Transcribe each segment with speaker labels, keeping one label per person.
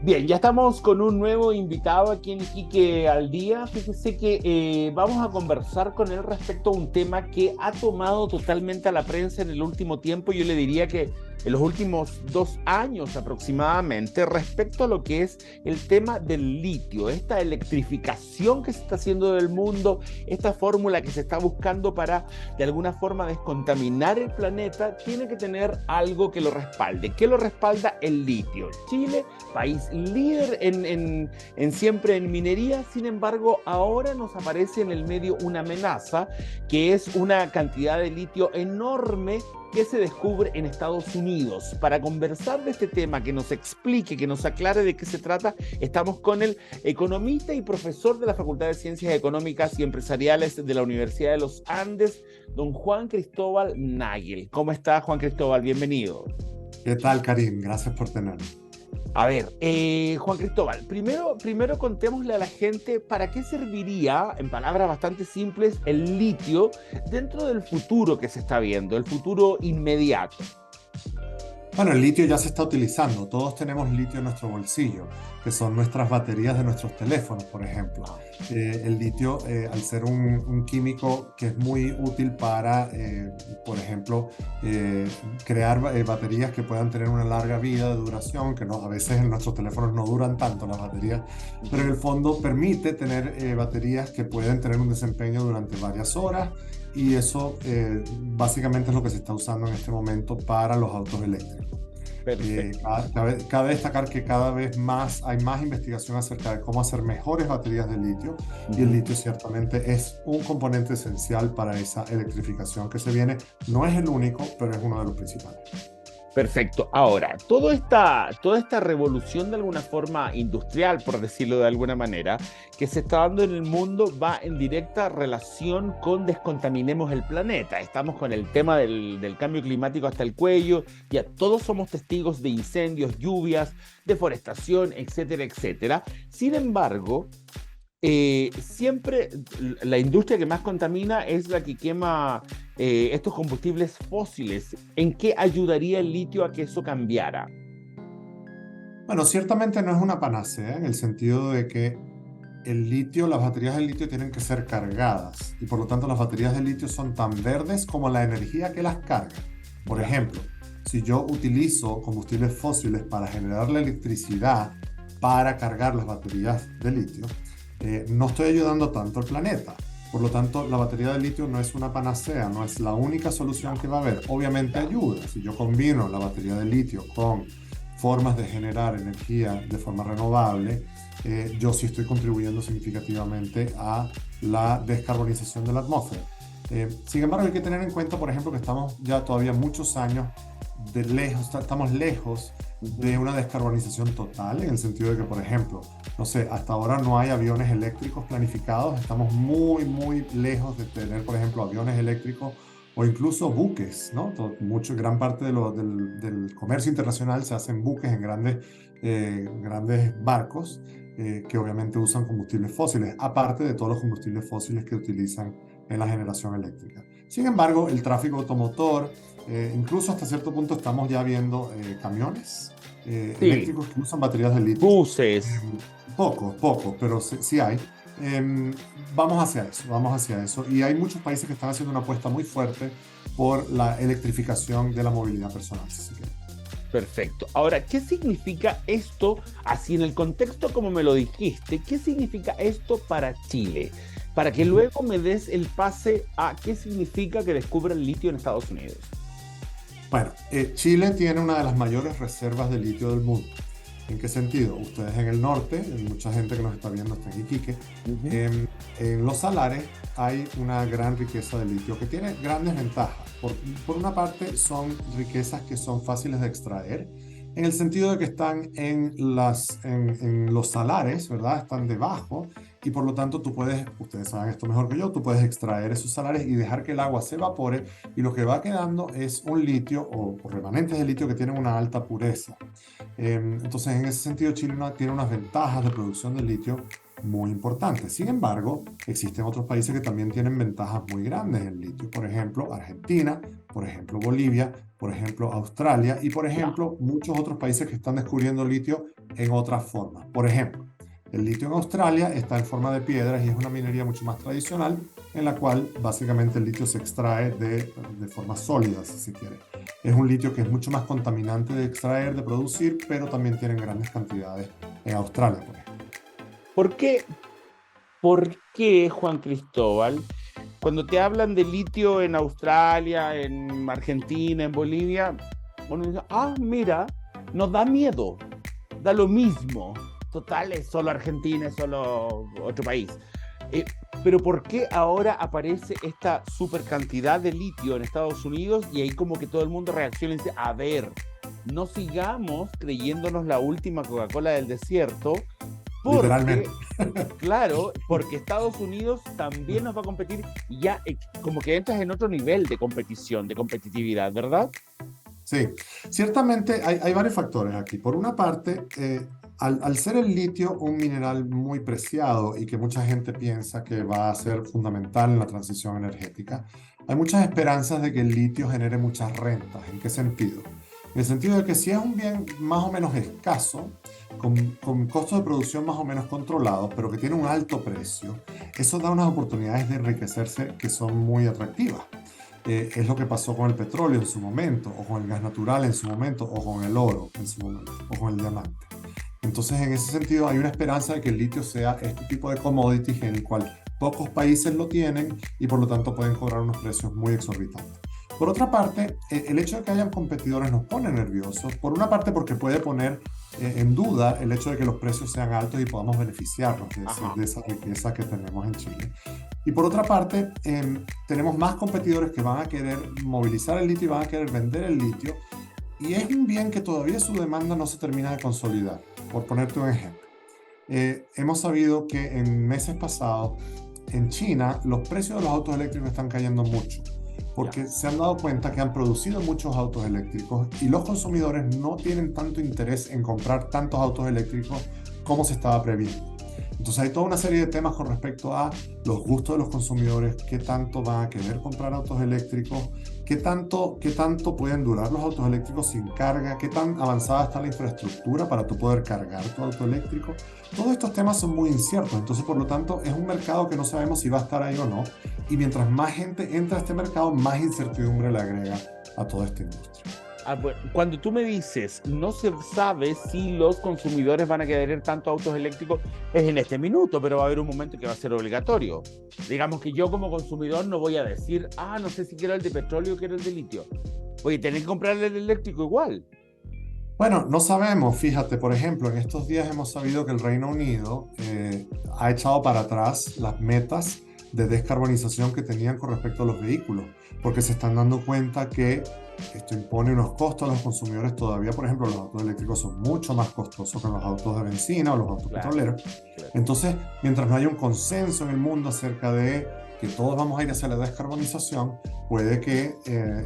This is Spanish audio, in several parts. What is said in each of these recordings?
Speaker 1: Bien, ya estamos con un nuevo invitado aquí en Iquique al Día. Fíjese que vamos a conversar con él respecto a un tema que ha tomado totalmente a la prensa en el último tiempo. Yo le diría que en los últimos 2 años aproximadamente, respecto a lo que es el tema del litio, esta electrificación que se está haciendo del mundo, esta fórmula que se está buscando para de alguna forma descontaminar el planeta, tiene que tener algo que lo respalde. ¿Qué lo respalda? El litio. Chile, país líder siempre en minería. Sin embargo, ahora nos aparece en el medio una amenaza, que es una cantidad de litio enorme que se descubre en Estados Unidos. Para conversar de este tema, que nos explique, que nos aclare de qué se trata, estamos con el economista y profesor de la Facultad de Ciencias Económicas y Empresariales de la Universidad de los Andes, don Juan Cristóbal Nagel. ¿Cómo está, Juan Cristóbal? Bienvenido.
Speaker 2: ¿Qué tal, Karim? Gracias por tenerme.
Speaker 1: A ver, Juan Cristóbal, primero contémosle a la gente para qué serviría, en palabras bastante simples, el litio dentro del futuro que se está viendo, el futuro inmediato.
Speaker 2: Bueno, el litio ya se está utilizando. Todos tenemos litio en nuestro bolsillo, que son nuestras baterías de nuestros teléfonos, por ejemplo. El litio, al ser un químico que es muy útil para, por ejemplo, crear baterías que puedan tener una larga vida de duración, que no, a veces en nuestros teléfonos no duran tanto las baterías, pero en el fondo permite tener baterías que pueden tener un desempeño durante varias horas. Y eso básicamente es lo que se está usando en este momento para los autos eléctricos.
Speaker 1: Perfecto.
Speaker 2: Cabe destacar que cada vez más hay más investigación acerca de cómo hacer mejores baterías de litio, y el
Speaker 1: Ujú.
Speaker 2: litio ciertamente es un componente esencial para esa electrificación que se viene. No es el único, pero es uno de los principales.
Speaker 1: Perfecto. Ahora, toda esta revolución de alguna forma industrial, por decirlo de alguna manera, que se está dando en el mundo va en directa relación con descontaminemos el planeta. Estamos con el tema del cambio climático hasta el cuello, ya todos somos testigos de incendios, lluvias, deforestación, etcétera, etcétera. Sin embargo, siempre la industria que más contamina es la que quema estos combustibles fósiles. ¿En qué ayudaría el litio a que eso cambiara?
Speaker 2: Bueno, ciertamente no es una panacea en el sentido de que el litio, las baterías de litio tienen que ser cargadas, y por lo tanto las baterías de litio son tan verdes como la energía que las carga. Por
Speaker 1: Ya.
Speaker 2: ejemplo, si yo utilizo combustibles fósiles para generar la electricidad para cargar las baterías de litio, no estoy ayudando tanto al planeta. Por lo tanto, la batería de litio no es una panacea, no es la única solución que va a haber. Obviamente
Speaker 1: Ya.
Speaker 2: ayuda. Si yo combino la batería de litio con formas de generar energía de forma renovable, yo sí estoy contribuyendo significativamente a la descarbonización de la atmósfera. Sin embargo, hay que tener en cuenta, por ejemplo, que estamos ya todavía muchos años de lejos, estamos lejos de
Speaker 1: Ujú.
Speaker 2: una descarbonización total, en el sentido de que, por ejemplo, no sé, hasta ahora no hay aviones eléctricos planificados, estamos muy, muy lejos de tener, por ejemplo, aviones eléctricos o incluso buques, ¿no? Gran parte del comercio internacional se hace en buques, en grandes barcos, que obviamente usan combustibles fósiles, aparte de todos los combustibles fósiles que utilizan en la generación eléctrica. Sin embargo, el tráfico automotor, incluso hasta cierto punto estamos ya viendo camiones
Speaker 1: Sí,
Speaker 2: eléctricos que usan baterías de litio.
Speaker 1: buses.
Speaker 2: Eh, Pocos, pero sí, sí hay. Em, vamos hacia eso. Y hay muchos países que están haciendo una apuesta muy fuerte por la electrificación de la movilidad personal, si se quiere.
Speaker 1: Perfecto. Ahora, ¿qué significa esto, así en el contexto como me lo dijiste, qué significa esto para Chile? Para que
Speaker 2: Ujú.
Speaker 1: luego me des el pase a qué significa que descubra el litio en Estados Unidos.
Speaker 2: Bueno, Chile tiene una de las mayores reservas de litio del mundo. ¿En qué sentido? Ustedes en el norte, mucha gente que nos está viendo está en Iquique,
Speaker 1: Ujú.
Speaker 2: en los salares hay una gran riqueza de litio que tiene grandes ventajas. Por una parte, son riquezas que son fáciles de extraer, en el sentido de que están en los salares, ¿verdad? Están debajo, y por lo tanto tú puedes, ustedes saben esto mejor que yo, tú puedes extraer esos salares y dejar que el agua se evapore, y lo que va quedando es un litio o remanentes de litio que tienen una alta pureza. Entonces, en ese sentido, Chile tiene unas ventajas de producción de litio muy importante. Sin embargo, existen otros países que también tienen ventajas muy grandes en litio. Por ejemplo, Argentina, por ejemplo, Bolivia, por ejemplo, Australia y, por
Speaker 1: Ya.
Speaker 2: ejemplo, muchos otros países que están descubriendo litio en otras formas. Por ejemplo, el litio en Australia está en forma de piedras y es una minería mucho más tradicional en la cual básicamente el litio se extrae de forma sólida, si se quiere. Es un litio que es mucho más contaminante de extraer, de producir, pero también tiene grandes cantidades en Australia, por ejemplo.
Speaker 1: ¿Por qué, por qué, Juan Cristóbal, cuando te hablan de litio en Australia, en Argentina, en Bolivia, uno dice, ah, mira, nos da miedo, da lo mismo. Total, es solo Argentina, es solo otro país. Eh, pero ¿por qué ahora aparece esta super cantidad de litio en Estados Unidos y ahí como que todo el mundo reacciona y dice, a ver, no sigamos creyéndonos la última Coca-Cola del desierto, porque,
Speaker 2: Literalmente.
Speaker 1: claro, porque Estados Unidos también nos va a competir y ya como que entras en otro nivel de competición, de competitividad, ¿verdad?
Speaker 2: Sí, ciertamente hay varios factores aquí. Por una parte, al ser el litio un mineral muy preciado y que mucha gente piensa que va a ser fundamental en la transición energética, hay muchas esperanzas de que el litio genere muchas rentas. ¿En qué sentido? En el sentido de que si es un bien más o menos escaso, con costos de producción más o menos controlados, pero que tiene un alto precio, eso da unas oportunidades de enriquecerse que son muy atractivas. Es lo que pasó con el petróleo en su momento, o con el gas natural en su momento, o con el oro en su momento, o con el diamante. Entonces, en ese sentido, hay una esperanza de que el litio sea este tipo de commodities en el cual pocos países lo tienen y por lo tanto pueden cobrar unos precios muy exorbitantes. Por otra parte, el hecho de que hayan competidores nos pone nerviosos. Por una parte, porque puede poner en duda el hecho de que los precios sean altos y podamos beneficiarnos
Speaker 1: Ajá.
Speaker 2: de esa riqueza que tenemos en Chile. Y por otra parte, tenemos más competidores que van a querer movilizar el litio y van a querer vender el litio. Y es un bien que todavía su demanda no se termina de consolidar. Por ponerte un ejemplo, hemos sabido que en meses pasados en China los precios de los autos eléctricos están cayendo mucho
Speaker 1: Ya.
Speaker 2: porque se han dado cuenta que han producido muchos autos eléctricos y los consumidores no tienen tanto interés en comprar tantos autos eléctricos como se estaba previendo. Entonces hay toda una serie de temas con respecto a los gustos de los consumidores, qué tanto van a querer comprar autos eléctricos, qué tanto pueden durar los autos eléctricos sin carga, qué tan avanzada está la infraestructura para tú poder cargar tu auto eléctrico. Todos estos temas son muy inciertos, entonces por lo tanto es un mercado que no sabemos si va a estar ahí o no, y mientras más gente entra a este mercado, más incertidumbre le agrega a toda esta industria.
Speaker 1: Ah, bueno, cuando tú me dices, no se sabe si los consumidores van a querer tanto autos eléctricos, es en este minuto, pero va a haber un momento que va a ser obligatorio. Digamos que yo como consumidor no voy a decir, ah, no sé si quiero el de petróleo o quiero el de litio. Voy a tener que comprar el eléctrico igual.
Speaker 2: Bueno, no sabemos, fíjate, por ejemplo, en estos días hemos sabido que el Reino Unido ha echado para atrás las metas de descarbonización que tenían con respecto a los vehículos, porque se están dando cuenta que esto impone unos costos a los consumidores todavía. Por ejemplo, los autos eléctricos son mucho más costosos que los autos de benzina o los autos
Speaker 1: Claro,
Speaker 2: petroleros.
Speaker 1: claro.
Speaker 2: Entonces, mientras no haya un consenso en el mundo acerca de que todos vamos a ir hacia la descarbonización, puede que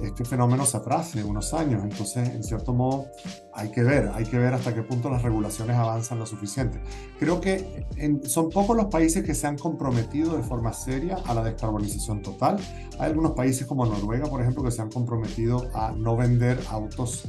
Speaker 2: este fenómeno se atrase unos años. Entonces, en cierto modo, hay que ver hasta qué punto las regulaciones avanzan lo suficiente. Creo que son pocos los países que se han comprometido de forma seria a la descarbonización total. Hay algunos países como Noruega, por ejemplo, que se han comprometido a no vender autos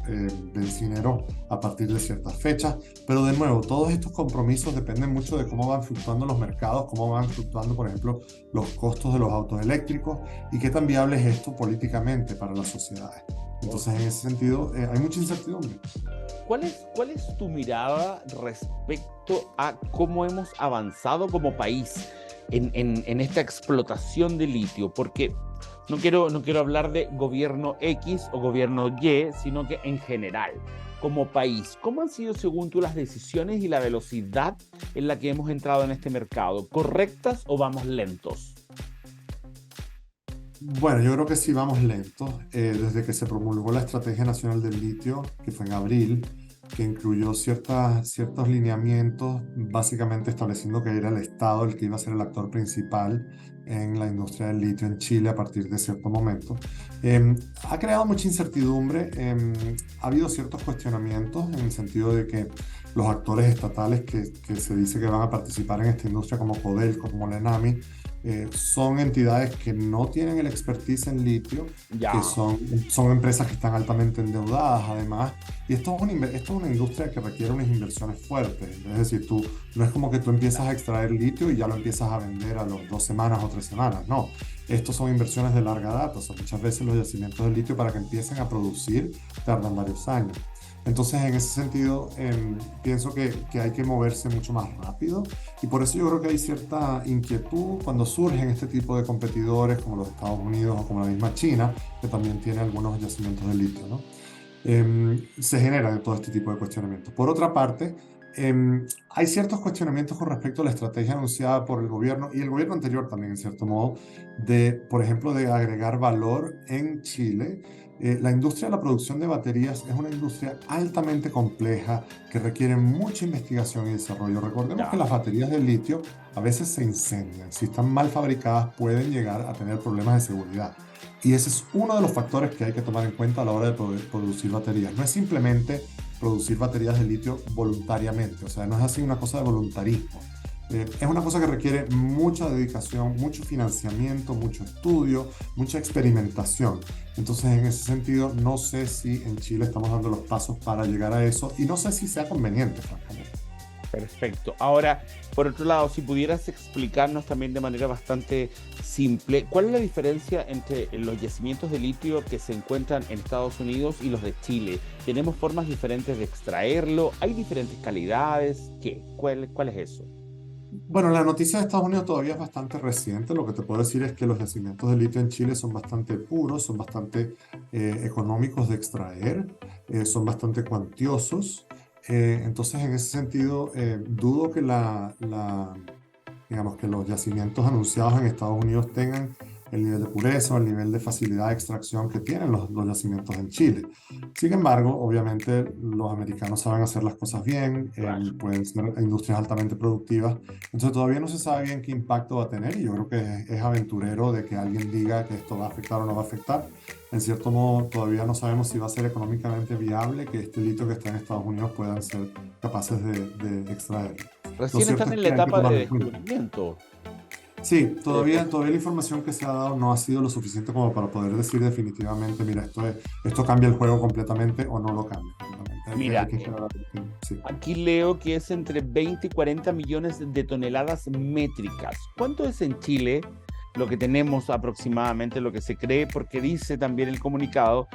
Speaker 2: bencineros a partir de ciertas fechas, pero de nuevo, todos estos compromisos dependen mucho de cómo van fluctuando los mercados, cómo van fluctuando, por ejemplo, los costos de los autos eléctricos y qué tan viable es esto políticamente para las sociedades. Entonces, en ese sentido, hay mucha incertidumbre.
Speaker 1: Cuál es tu mirada respecto a cómo hemos avanzado como país en esta explotación de litio? Porque no quiero hablar de gobierno X o gobierno Y, sino que en general, como país, ¿cómo han sido según tú las decisiones y la velocidad en la que hemos entrado en este mercado? ¿Correctas o vamos lentos?
Speaker 2: Bueno, yo creo que sí vamos lentos. Desde que se promulgó la Estrategia Nacional del Litio, que fue en abril, que incluyó ciertos lineamientos, básicamente estableciendo que era el Estado el que iba a ser el actor principal en la industria del litio en Chile a partir de cierto momento. Ha creado mucha incertidumbre, ha habido ciertos cuestionamientos en el sentido de que los actores estatales que se dice que van a participar en esta industria como Codelco, como la ENAMI, son entidades que no tienen el expertise en litio, que
Speaker 1: Ya,
Speaker 2: son empresas que están altamente endeudadas además, y esto es una industria que requiere unas inversiones fuertes, es decir, no es como que tú empiezas a extraer litio y ya lo empiezas a vender a las 2 semanas o 3 semanas, no, estos son inversiones de larga data, o sea, muchas veces los yacimientos de litio para que empiecen a producir tardan varios años. Entonces, en ese sentido, pienso que hay que moverse mucho más rápido y por eso yo creo que hay cierta inquietud cuando surgen este tipo de competidores como los Estados Unidos o como la misma China, que también tiene algunos yacimientos de litio, ¿no? Se generan todo este tipo de cuestionamientos. Por otra parte, hay ciertos cuestionamientos con respecto a la estrategia anunciada por el gobierno y el gobierno anterior también, en cierto modo, por ejemplo, de agregar valor en Chile. La industria de la producción de baterías es una industria altamente compleja que requiere mucha investigación y desarrollo. Recordemos que
Speaker 1: ya.
Speaker 2: las baterías de litio a veces se incendian. Si están mal fabricadas, pueden llegar a tener problemas de seguridad. Y ese es uno de los factores que hay que tomar en cuenta a la hora de poder producir baterías. No es simplemente producir baterías de litio voluntariamente, o sea, no es así una cosa de voluntarismo. Es una cosa que requiere mucha dedicación, mucho financiamiento, mucho estudio, mucha experimentación. Entonces, en ese sentido, no sé si en Chile estamos dando los pasos para llegar a eso y no sé si sea conveniente, francamente.
Speaker 1: Perfecto. Ahora, por otro lado, si pudieras explicarnos también de manera bastante simple, ¿cuál es la diferencia entre los yacimientos de litio que se encuentran en Estados Unidos y los de Chile? ¿Tenemos formas diferentes de extraerlo? ¿Hay diferentes calidades? ¿Qué? ¿Cuál es eso?
Speaker 2: Bueno, la noticia de Estados Unidos todavía es bastante reciente. Lo que te puedo decir es que los yacimientos de litio en Chile son bastante puros, son bastante económicos de extraer, son bastante cuantiosos. Entonces, en ese sentido, dudo que digamos, que los yacimientos anunciados en Estados Unidos tengan el nivel de pureza o el nivel de facilidad de extracción que tienen los yacimientos en Chile. Sin embargo, obviamente los americanos saben hacer las cosas bien,
Speaker 1: Claro.
Speaker 2: pueden ser industrias altamente productivas, entonces todavía no se sabe bien qué impacto va a tener y yo creo que es aventurero de que alguien diga que esto va a afectar o no va a afectar. En cierto modo, todavía no sabemos si va a ser económicamente viable que este litio que está en Estados Unidos puedan ser capaces de extraer. Lo
Speaker 1: Recién
Speaker 2: cierto
Speaker 1: están
Speaker 2: es
Speaker 1: en la
Speaker 2: que hay que
Speaker 1: etapa de
Speaker 2: tomarlo en cuenta.
Speaker 1: descubrimiento.
Speaker 2: Sí,
Speaker 1: Eh,
Speaker 2: todavía la información que se ha dado no ha sido lo suficiente como para poder decir definitivamente, mira, esto cambia el juego completamente o no lo cambia completamente. Hay
Speaker 1: Mira,
Speaker 2: que esperar a ver sí.
Speaker 1: aquí leo que es entre 20 y 40 millones de toneladas métricas. ¿Cuánto es en Chile lo que tenemos aproximadamente, lo que se cree? Porque dice también el comunicado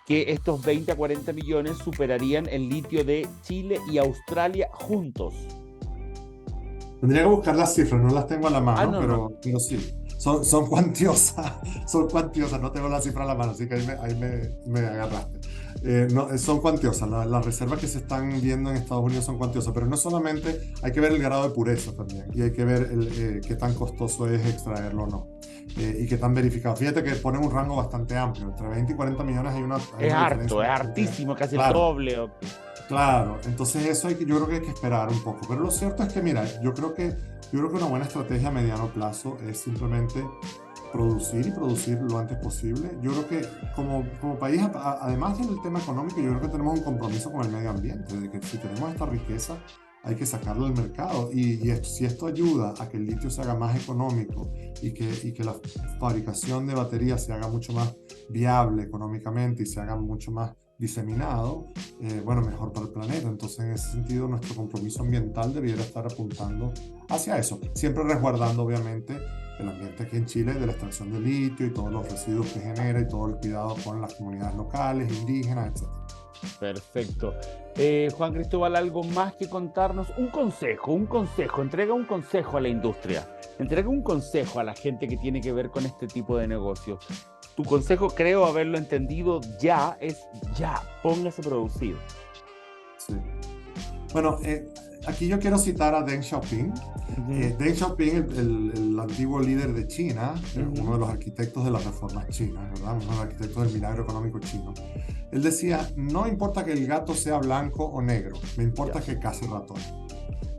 Speaker 1: que estos 20 a 40 millones superarían el litio de Chile y Australia juntos.
Speaker 2: Tendría que buscar las cifras, no las tengo a la
Speaker 1: Ah,
Speaker 2: mano,
Speaker 1: no, no.
Speaker 2: pero sí, son cuantiosas, son cuantiosas, no tengo la cifra a la mano, así que me agarraste. No, son cuantiosas, las reservas que se están viendo en Estados Unidos son cuantiosas, pero no solamente, hay que ver el grado de pureza también, y hay que ver qué tan costoso es extraerlo o no, y qué tan verificado. Fíjate que ponen un rango bastante amplio, entre 20 y 40 millones hay
Speaker 1: Es
Speaker 2: una diferencia
Speaker 1: harto, es
Speaker 2: bastante,
Speaker 1: hartísimo, casi el
Speaker 2: claro.
Speaker 1: doble.
Speaker 2: Claro, entonces eso yo creo que hay que esperar un poco, pero lo cierto es que, mira, yo creo que una buena estrategia a mediano plazo es simplemente producir y producir lo antes posible. Yo creo que como país, además del tema económico, yo creo que tenemos un compromiso con el medio ambiente, de que si tenemos esta riqueza, hay que sacarlo al mercado. Si esto ayuda a que el litio se haga más económico y que la fabricación de baterías se haga mucho más viable económicamente y se haga mucho más diseminado, bueno, mejor para el planeta. Entonces, en ese sentido, nuestro compromiso ambiental debiera estar apuntando hacia eso, siempre resguardando, obviamente, el ambiente aquí en Chile de la extracción de litio y todos los residuos que genera y todo el cuidado con las comunidades locales, indígenas, etc.
Speaker 1: Perfecto. Juan Cristóbal, ¿algo más que contarnos? Un consejo, entrega un consejo a la industria, entrega un consejo a la gente que tiene que ver con este tipo de negocios. Tu consejo, creo haberlo entendido ya, es ya, póngase a producir.
Speaker 2: Sí. Bueno, aquí yo quiero citar a Deng Xiaoping. Deng Xiaoping, el antiguo líder de China, uno de los arquitectos de las reformas chinas, ¿verdad? Uno de los arquitectos del milagro económico chino. Él decía, no importa que el gato sea blanco o negro, me importa que case ratón.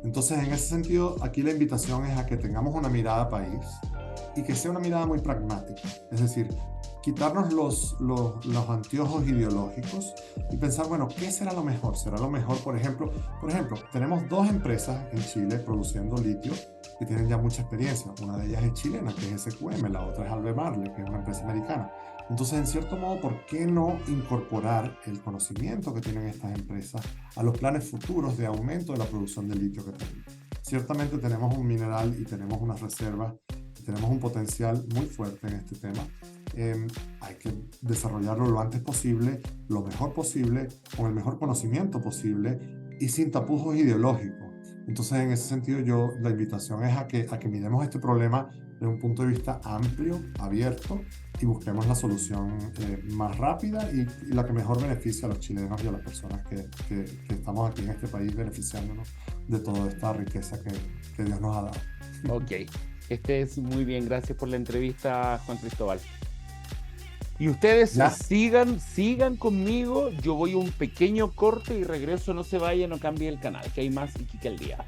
Speaker 2: Entonces, en ese sentido, aquí la invitación es a que tengamos una mirada país y que sea una mirada muy pragmática. Es decir, quitarnos los anteojos ideológicos y pensar, bueno, ¿qué será lo mejor? ¿Será lo mejor, por ejemplo, tenemos 2 empresas en Chile produciendo litio que tienen ya mucha experiencia. Una de ellas es chilena, que es SQM, la otra es Albemarle, que es una empresa americana. Entonces, en cierto modo, ¿por qué no incorporar el conocimiento que tienen estas empresas a los planes futuros de aumento de la producción de litio que tenemos? Ciertamente tenemos un mineral y tenemos unas reservas, tenemos un potencial muy fuerte en este tema. Hay que desarrollarlo lo antes posible, lo mejor posible, con el mejor conocimiento posible y sin tapujos ideológicos. Entonces, en ese sentido, la invitación es a que miremos este problema desde un punto de vista amplio, abierto, y busquemos la solución más rápida y la que mejor beneficia a los chilenos y a las personas que estamos aquí en este país beneficiándonos de toda esta riqueza que Dios nos ha dado.
Speaker 1: Ok, es muy bien, gracias por la entrevista, Juan Cristóbal. Y ustedes sigan conmigo, yo voy a un pequeño corte y regreso, no se vayan, no cambie el canal, que hay más Iquique al Día.